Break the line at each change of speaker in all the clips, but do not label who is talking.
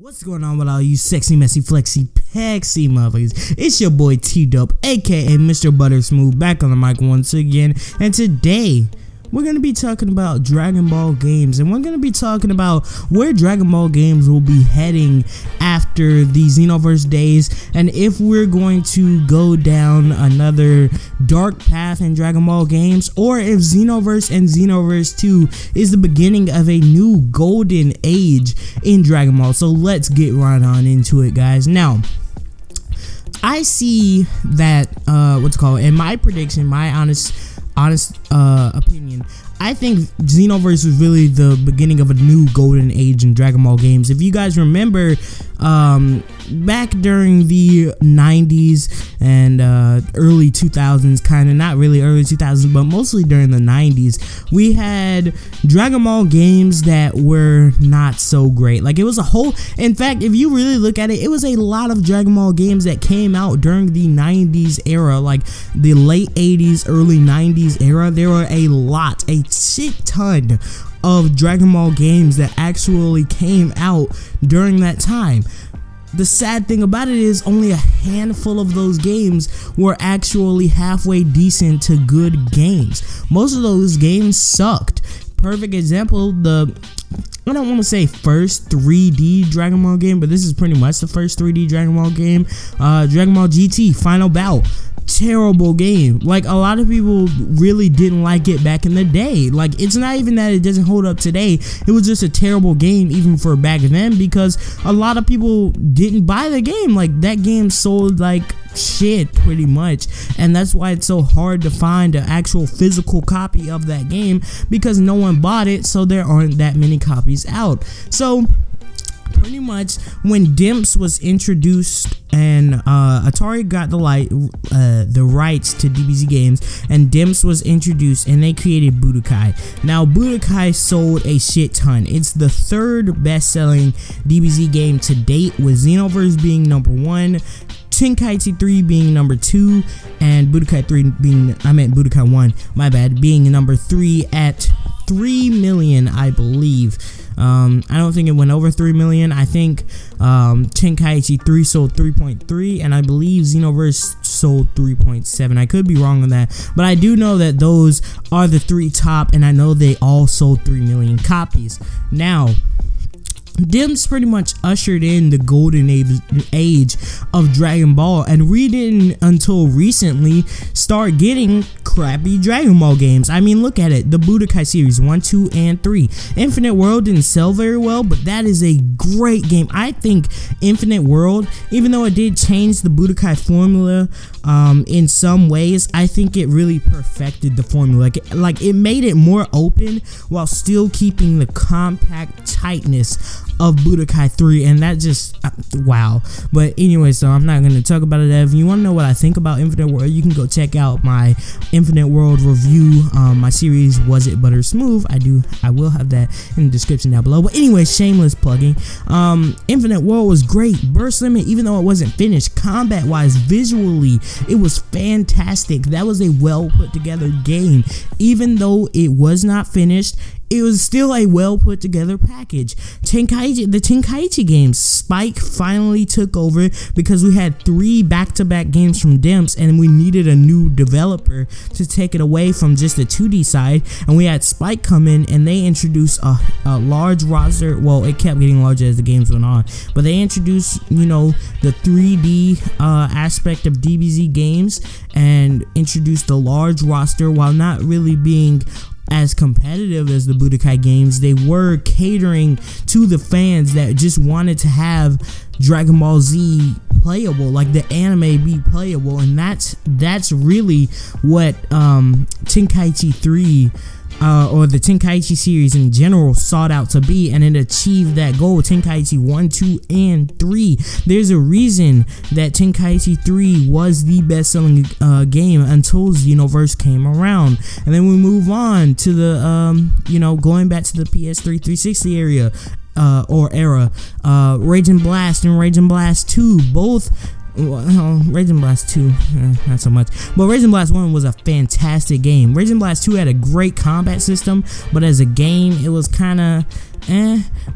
What's going on with all you sexy, messy, flexy, pexy motherfuckers? It's your boy T-Dope, aka Mr. Buttersmooth, back on the mic once again. And today, we're going to be talking about Dragon Ball games. And we're going to be talking about where Dragon Ball games will be heading after the Xenoverse days. And if we're going to go down another dark path in Dragon Ball games, or if Xenoverse and Xenoverse 2 is the beginning of a new golden age in Dragon Ball. So let's get right on into it, guys. Now, I see that, in my prediction, my honest opinion, I think Xenoverse was really the beginning of a new golden age in Dragon Ball games. If you guys remember, back during the 90s and early 2000s, kind of, not really early 2000s, but mostly during the 90s, we had Dragon Ball games that were not so great. Like, it was a whole, in fact, if you really look at it, it was a lot of Dragon Ball games that came out during the 90s era, like the late 80s, early 90s era. There were a shit ton of Dragon Ball games that actually came out during that time. The sad thing about it is only a handful of those games were actually halfway decent to good games. Most of those games sucked. Perfect example, I don't want to say first 3D Dragon Ball game, but this is pretty much the first 3D Dragon Ball game. Dragon Ball GT Final Bout. Terrible game. Like, a lot of people really didn't like it back in the day. Like, it's not even that it doesn't hold up today. It was just a terrible game even for back then, because a lot of people didn't buy the game. Like, that game sold like shit pretty much, and that's why it's so hard to find an actual physical copy of that game, because no one bought it, so there aren't that many copies out. So pretty much when Dimps was introduced and Atari got the rights to DBZ games, and Dimps was introduced and they created Budokai. Now, Budokai sold a shit ton. It's the third best-selling DBZ game to date, with Xenoverse being number 1, Tenkaichi 3 being number 2, and Budokai Budokai 1, my bad, being number 3 at 3 million, I believe. I don't think it went over 3 million. I think Tenkaichi 3 sold 3.3, and I believe Xenoverse sold 3.7. I could be wrong on that, but I do know that those are the three top, and I know they all sold 3 million copies. Now, Dimps pretty much ushered in the golden age of Dragon Ball, and we didn't until recently start getting crappy Dragon Ball games. I mean, look at it. The Budokai series 1, 2, and 3. Infinite World didn't sell very well, but that is a great game. I think Infinite World, even though it did change the Budokai formula in some ways, I think it really perfected the formula. Like it made it more open while still keeping the compact tightness of Budokai 3, and that just wow. But anyway, so I'm not going to talk about it. If you want to know what I think about Infinite World, you can go check out my Infinite World review, my series Was It Butter Smooth. I will have that in the description down below. But anyway, shameless plugging. Infinite World was great. Burst Limit, even though it wasn't finished, combat wise, visually, it was fantastic. That was a well put together game. Even though it was not finished, it was still a well put together package. The Tenkaichi games, Spike finally took over because we had 3 back-to-back games from Dimps, and we needed a new developer to take it away from just the 2D side. And we had Spike come in, and they introduced a large roster. Well, it kept getting larger as the games went on, but they introduced, the 3D aspect of DBZ games, and introduced a large roster while not really being as competitive as the Budokai games. They were catering to the fans that just wanted to have Dragon Ball Z playable, like the anime be playable, and that's really what Tenkaichi 3 or the Tenkaichi series in general sought out to be, and it achieved that goal. Tenkaichi 1, 2, and 3. There's a reason that Tenkaichi 3 was the best-selling game until Xenoverse came around. And then we move on to the, going back to the PS3 360 era, Raging Blast and Raging Blast 2, both Raging Blast 2, not so much, but Raging Blast 1 was a fantastic game. Raging Blast 2 had a great combat system, but as a game, it was kind of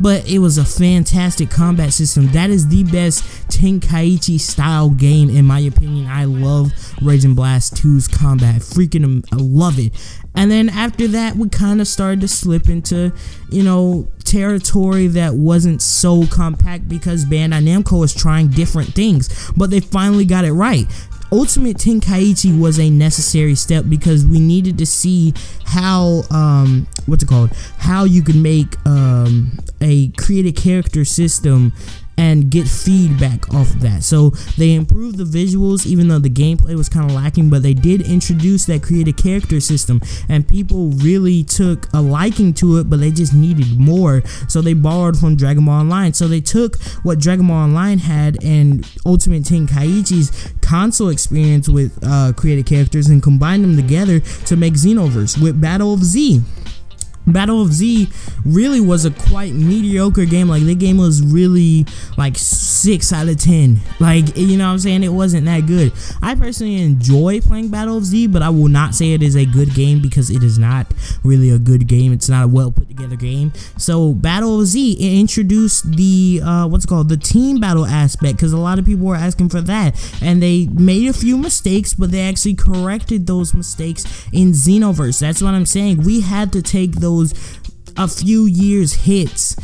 but it was a fantastic combat system. That is the best Tenkaichi style game in my opinion. I love Raging Blast 2's combat. I love it. And then after that, we kind of started to slip into, territory that wasn't so compact because Bandai Namco was trying different things, but they finally got it right. Ultimate Tenkaichi was a necessary step because we needed to see how how you could make a created character system and get feedback off of that. So they improved the visuals even though the gameplay was kind of lacking, but they did introduce that created character system and people really took a liking to it, but they just needed more, so they borrowed from Dragon Ball Online. So they took what Dragon Ball Online had and Ultimate Tenkaichi's console experience with created characters and combined them together to make Xenoverse with Battle of Z. Battle of Z really was a quite mediocre game. Like, the game was really like 6 out of 10. Like, you know what I'm saying? It wasn't that good. I personally enjoy playing Battle of Z, but I will not say it is a good game because it is not really a good game. It's not a well put together game. So Battle of Z, it introduced the the team battle aspect, because a lot of people were asking for that, and they made a few mistakes, but they actually corrected those mistakes in Xenoverse. That's what I'm saying. We had to take those a few years hits,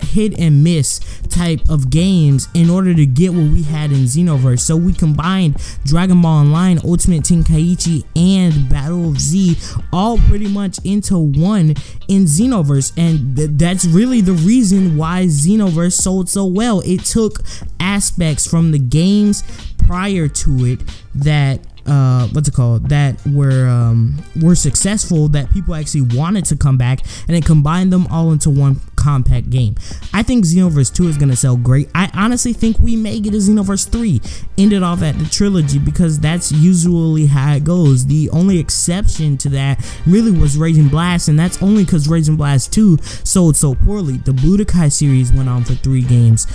hit and miss type of games in order to get what we had in Xenoverse. So we combined Dragon Ball Online, Ultimate Tenkaichi, and Battle of Z all pretty much into one in Xenoverse, and that's really the reason why Xenoverse sold so well. It took aspects from the games prior to it that that were successful, that people actually wanted to come back, and then combine them all into one compact game. I think Xenoverse 2 is going to sell great. I honestly think we may get a Xenoverse 3 ended off at the trilogy, because that's usually how it goes. The only exception to that really was Raging Blast, and that's only because Raging Blast 2 sold so poorly. The Budokai series went on for 3 games.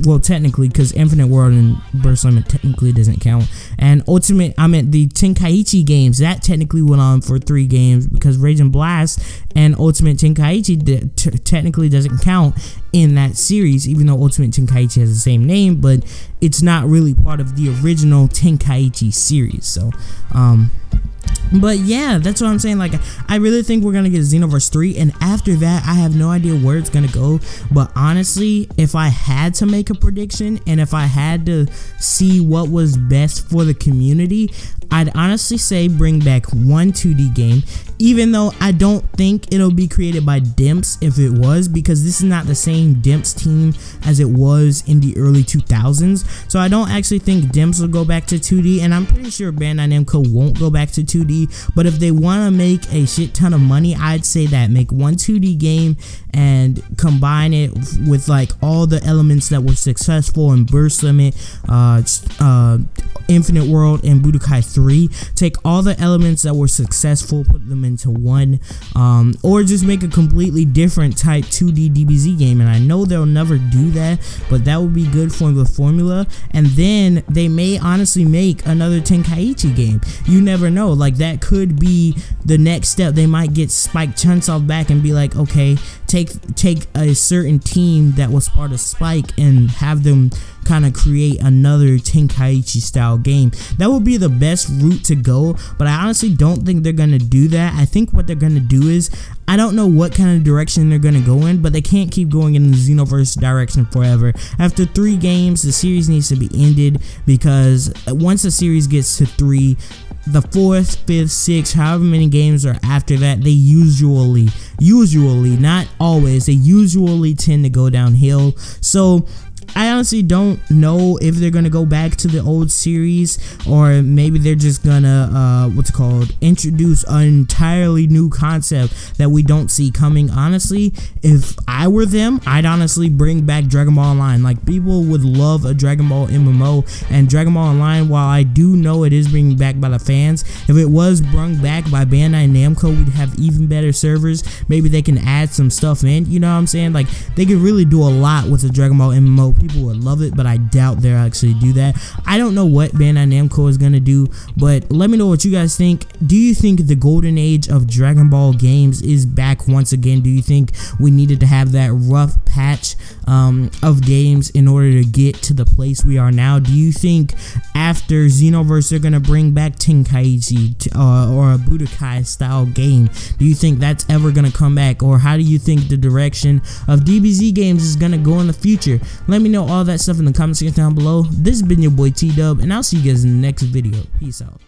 Well, technically, because Infinite World and Burst Limit technically doesn't count. And the Tenkaichi games, that technically went on for 3 games, because Raging Blast and Ultimate Tenkaichi technically doesn't count in that series, even though Ultimate Tenkaichi has the same name, but it's not really part of the original Tenkaichi series. So but yeah, that's what I'm saying. Like, I really think we're gonna get Xenoverse 3, and after that, I have no idea where it's gonna go. But honestly, if I had to make a prediction, and if I had to see what was best for the community, I'd honestly say bring back one 2D game, even though I don't think it'll be created by Dimps if it was, because this is not the same Dimps team as it was in the early 2000s. So I don't actually think Dimps will go back to 2D, and I'm pretty sure Bandai Namco won't go back to 2D. But if they want to make a shit ton of money, I'd say that make one 2D game and combine it with like all the elements that were successful in Burst Limit, Infinite World, and Budokai 3. Take all the elements that were successful, put them into one, or just make a completely different type 2D DBZ game. And I know they'll never do that, but that would be good for the formula. And then they may honestly make another Tenkaichi game. You never know. Like, that could be the next step. They might get Spike Chunsoft back and be like, okay, take a certain team that was part of Spike and have them kind of create another Tenkaichi style game. That would be the best route to go, but I honestly don't think they're gonna do that. I think what they're gonna do is, I don't know what kind of direction they're gonna go in, but they can't keep going in the Xenoverse direction forever. After 3 games, the series needs to be ended, because once the series gets to 3, the 4th, 5th, 6th, however many games are after that, they usually, not always, they usually tend to go downhill. So I honestly don't know if they're gonna go back to the old series, or maybe they're just gonna introduce an entirely new concept that we don't see coming. Honestly, if I were them, I'd honestly bring back Dragon Ball Online. Like, people would love a Dragon Ball MMO, and Dragon Ball Online, while I do know it is being back by the fans, if it was brought back by Bandai Namco, we'd have even better servers. Maybe they can add some stuff in, you know what I'm saying? Like, they could really do a lot with the Dragon Ball MMO. People would love it, but I doubt they'll actually do that. I don't know what Bandai Namco is gonna do, but let me know what you guys think. Do you think the golden age of Dragon Ball games is back once again? Do you think we needed to have that rough patch of games in order to get to the place we are now? Do you think after Xenoverse they're gonna bring back Tenkaichi or a Budokai style game? Do you think that's ever gonna come back, or how do you think the direction of DBZ games is gonna go in the future? Let me know all that stuff in the comment section down below. This has been your boy T-Dub, and I'll see you guys in the next video. Peace out.